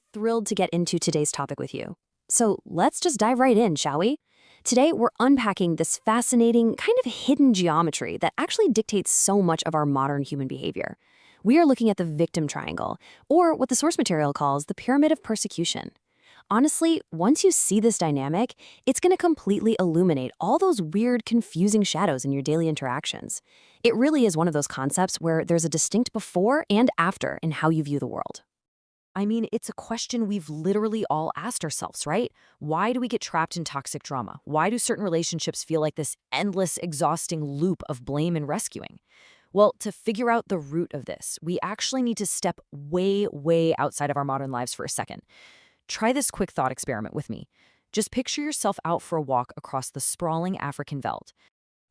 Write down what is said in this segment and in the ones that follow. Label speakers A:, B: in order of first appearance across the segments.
A: absolutely thrilled to get into today's topic with you. So let's just dive right in, shall we? Today, we're unpacking this fascinating, kind of hidden geometry that actually dictates so much of our modern human behavior. We are looking at the victim triangle, or what the source material calls the pyramid of persecution. Honestly, once you see this dynamic, it's going to completely illuminate all those weird, confusing shadows in your daily interactions. It really is one of those concepts where there's a distinct before and after in how you view the world. I mean, it's a question we've literally all asked ourselves, right? Why do we get trapped in toxic drama? Why do certain relationships feel like this endless, exhausting loop of blame and rescuing? Well, to figure out the root of this, we actually need to step way, way outside of our modern lives for a second. Try this quick thought experiment with me. Just picture yourself out for a walk across the sprawling African veldt.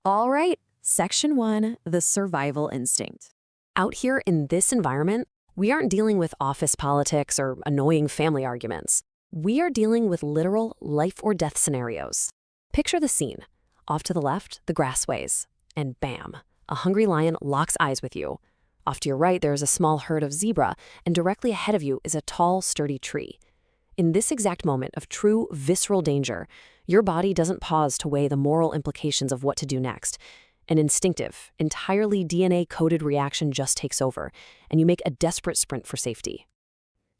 A: All right, Section 1, the survival instinct. Out here in this environment, we aren't dealing with office politics or annoying family arguments. We are dealing with literal life or death scenarios. Picture the scene. Off to the left, the grass sways. And bam, a hungry lion locks eyes with you. Off to your right, there is a small herd of zebra, and directly ahead of you is a tall, sturdy tree. In this exact moment of true, visceral danger, your body doesn't pause to weigh the moral implications of what to do next. An instinctive, entirely DNA-coded reaction just takes over, and you make a desperate sprint for safety.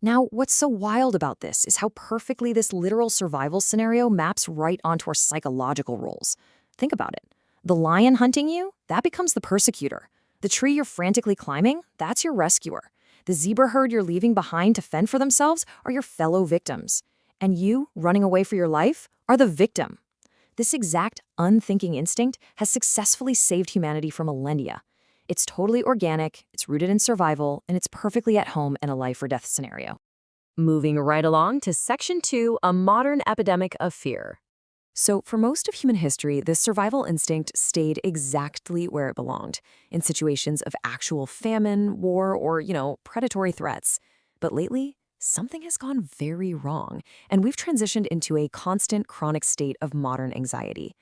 A: Now, what's so wild about this is how perfectly this literal survival scenario maps right onto our psychological roles. Think about it. The lion hunting you, that becomes the persecutor. The tree you're frantically climbing, that's your rescuer. The zebra herd you're leaving behind to fend for themselves are your fellow victims. And you, running away for your life, are the victim. This exact unthinking instinct has successfully saved humanity for millennia. It's totally organic, it's rooted in survival, and it's perfectly at home in a life or death scenario. Moving right along to Section 2, a modern epidemic of fear. So for most of human history, this survival instinct stayed exactly where it belonged, in situations of actual famine, war, or, predatory threats. But lately, something has gone very wrong, and we've transitioned into a constant, chronic state of modern anxiety.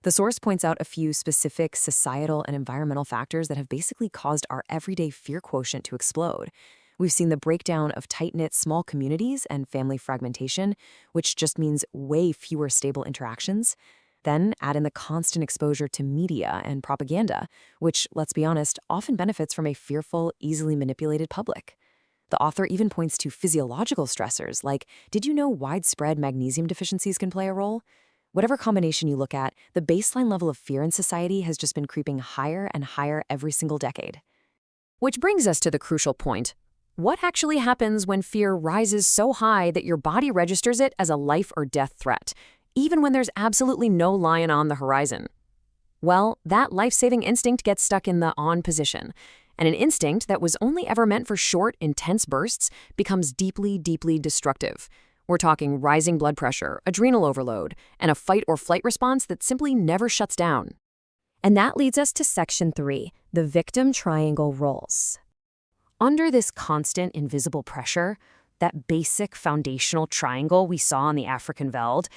A: The source points out a few specific societal and environmental factors that have basically caused our everyday fear quotient to explode. We've seen the breakdown of tight-knit small communities and family fragmentation, which just means way fewer stable interactions. Then add in the constant exposure to media and propaganda, which, let's be honest, often benefits from a fearful, easily manipulated public. The author even points to physiological stressors, like, did you know widespread magnesium deficiencies can play a role? Whatever combination you look at, the baseline level of fear in society has just been creeping higher and higher every single decade. Which brings us to the crucial point. What actually happens when fear rises so high that your body registers it as a life or death threat, even when there's absolutely no lion on the horizon? Well, that life-saving instinct gets stuck in the on position, and an instinct that was only ever meant for short, intense bursts becomes deeply, deeply destructive. We're talking rising blood pressure, adrenal overload, and a fight or flight response that simply never shuts down. And that leads us to Section 3, the victim triangle roles. Under this constant invisible pressure, that basic foundational triangle we saw in the African veldt,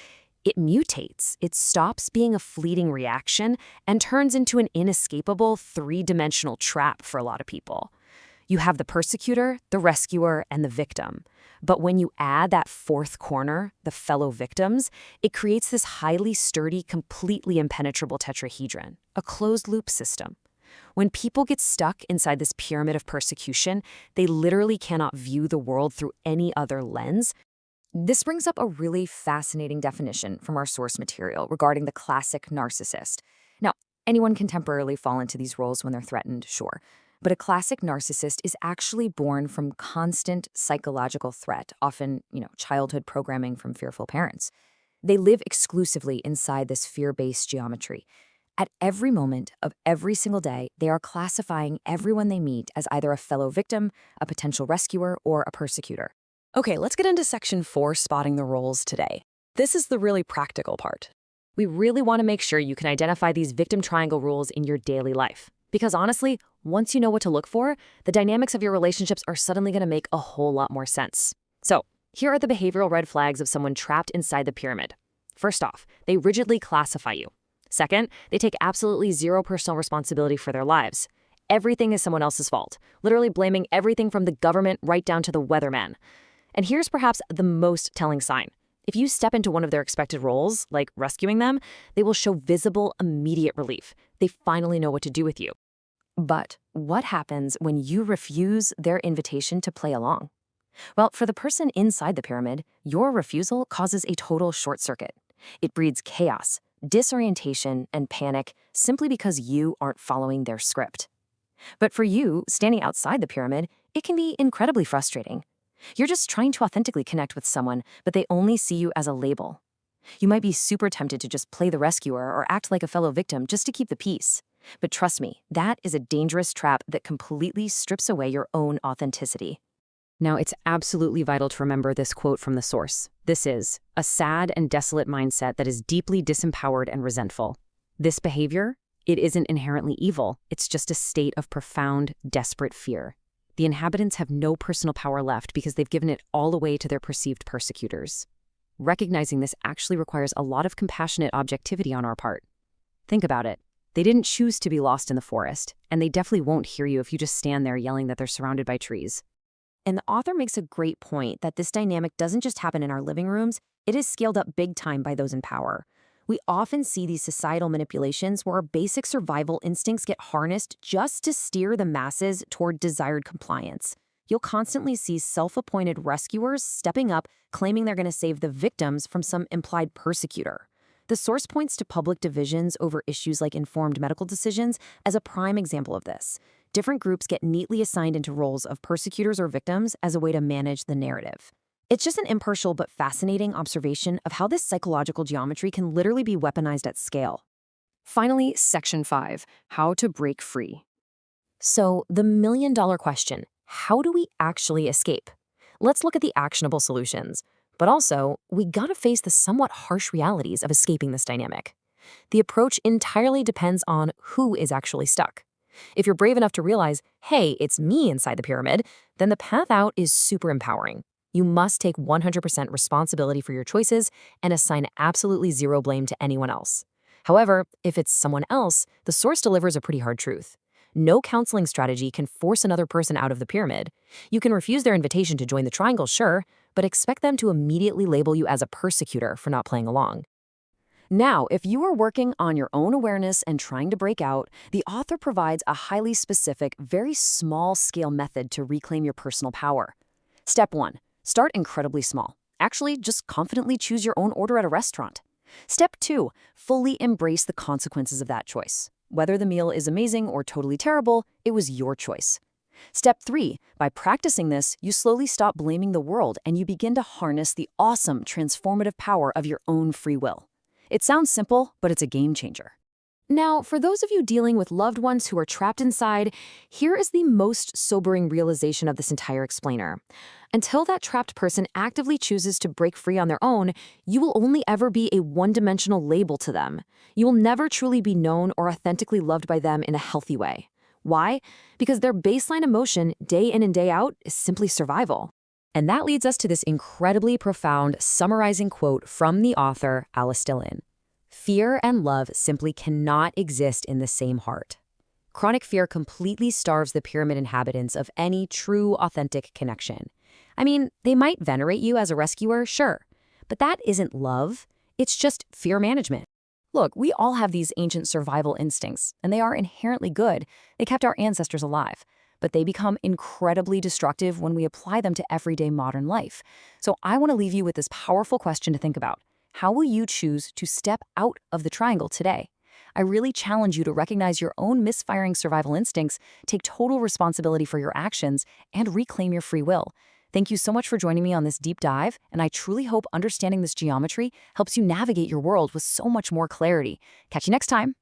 A: it mutates. It stops being a fleeting reaction and turns into an inescapable three-dimensional trap for a lot of people. You have the persecutor, the rescuer, and the victim. But when you add that fourth corner, the fellow victims, it creates this highly sturdy, completely impenetrable tetrahedron, a closed-loop system. When people get stuck inside this pyramid of persecution, they literally cannot view the world through any other lens. This brings up a really fascinating definition from our source material regarding the classic narcissist. Now, anyone can temporarily fall into these roles when they're threatened, sure. But a classic narcissist is actually born from constant psychological threat, often, childhood programming from fearful parents. They live exclusively inside this fear-based geometry. At every moment of every single day, they are classifying everyone they meet as either a fellow victim, a potential rescuer, or a persecutor. Okay, let's get into Section 4, spotting the roles today. This is the really practical part. We really want to make sure you can identify these victim triangle rules in your daily life. Because honestly, once you know what to look for, the dynamics of your relationships are suddenly going to make a whole lot more sense. So, here are the behavioral red flags of someone trapped inside the pyramid. First off, they rigidly classify you. Second, they take absolutely zero personal responsibility for their lives. Everything is someone else's fault, literally blaming everything from the government right down to the weatherman. And here's perhaps the most telling sign. If you step into one of their expected roles, like rescuing them, they will show visible, immediate relief. They finally know what to do with you. But what happens when you refuse their invitation to play along? Well, for the person inside the pyramid, your refusal causes a total short circuit. It breeds chaos, disorientation, and panic simply because you aren't following their script. But for you, standing outside the pyramid, it can be incredibly frustrating. You're just trying to authentically connect with someone, but they only see you as a label. You might be super tempted to just play the rescuer or act like a fellow victim just to keep the peace. But trust me, that is a dangerous trap that completely strips away your own authenticity. Now, it's absolutely vital to remember this quote from the source. This is a sad and desolate mindset that is deeply disempowered and resentful. This behavior, it isn't inherently evil. It's just a state of profound, desperate fear. The inhabitants have no personal power left because they've given it all away to their perceived persecutors. Recognizing this actually requires a lot of compassionate objectivity on our part. Think about it. They didn't choose to be lost in the forest, and they definitely won't hear you if you just stand there yelling that they're surrounded by trees. And the author makes a great point that this dynamic doesn't just happen in our living rooms, it is scaled up big time by those in power. We often see these societal manipulations where our basic survival instincts get harnessed just to steer the masses toward desired compliance. You'll constantly see self-appointed rescuers stepping up, claiming they're going to save the victims from some implied persecutor. The source points to public divisions over issues like informed medical decisions as a prime example of this. Different groups get neatly assigned into roles of persecutors or victims as a way to manage the narrative. It's just an impartial but fascinating observation of how this psychological geometry can literally be weaponized at scale. Finally, Section 5, How to Break Free. So, the million-dollar question, how do we actually escape? Let's look at the actionable solutions. But also, we gotta face the somewhat harsh realities of escaping this dynamic. The approach entirely depends on who is actually stuck. If you're brave enough to realize, hey, it's me inside the pyramid, then the path out is super empowering. You must take 100% responsibility for your choices and assign absolutely zero blame to anyone else. However, if it's someone else, the source delivers a pretty hard truth. No counseling strategy can force another person out of the pyramid. You can refuse their invitation to join the triangle, sure, but expect them to immediately label you as a persecutor for not playing along. Now, if you are working on your own awareness and trying to break out, the author provides a highly specific, very small-scale method to reclaim your personal power. Step 1. Start incredibly small. Actually, just confidently choose your own order at a restaurant. Step 2. Fully embrace the consequences of that choice. Whether the meal is amazing or totally terrible, it was your choice. Step 3. By practicing this, you slowly stop blaming the world and you begin to harness the awesome, transformative power of your own free will. It sounds simple, but it's a game changer. Now, for those of you dealing with loved ones who are trapped inside, here is the most sobering realization of this entire explainer. Until that trapped person actively chooses to break free on their own, you will only ever be a one-dimensional label to them. You will never truly be known or authentically loved by them in a healthy way. Why? Because their baseline emotion, day in and day out, is simply survival. And that leads us to this incredibly profound, summarizing quote from the author, Alyce Dylan. Fear and love simply cannot exist in the same heart. Chronic fear completely starves the pyramid inhabitants of any true, authentic connection. I mean, they might venerate you as a rescuer, sure, but that isn't love. It's just fear management. Look, we all have these ancient survival instincts, and they are inherently good. They kept our ancestors alive, but they become incredibly destructive when we apply them to everyday modern life. So I want to leave you with this powerful question to think about. How will you choose to step out of the triangle today? I really challenge you to recognize your own misfiring survival instincts, take total responsibility for your actions, and reclaim your free will. Thank you so much for joining me on this deep dive, and I truly hope understanding this geometry helps you navigate your world with so much more clarity. Catch you next time.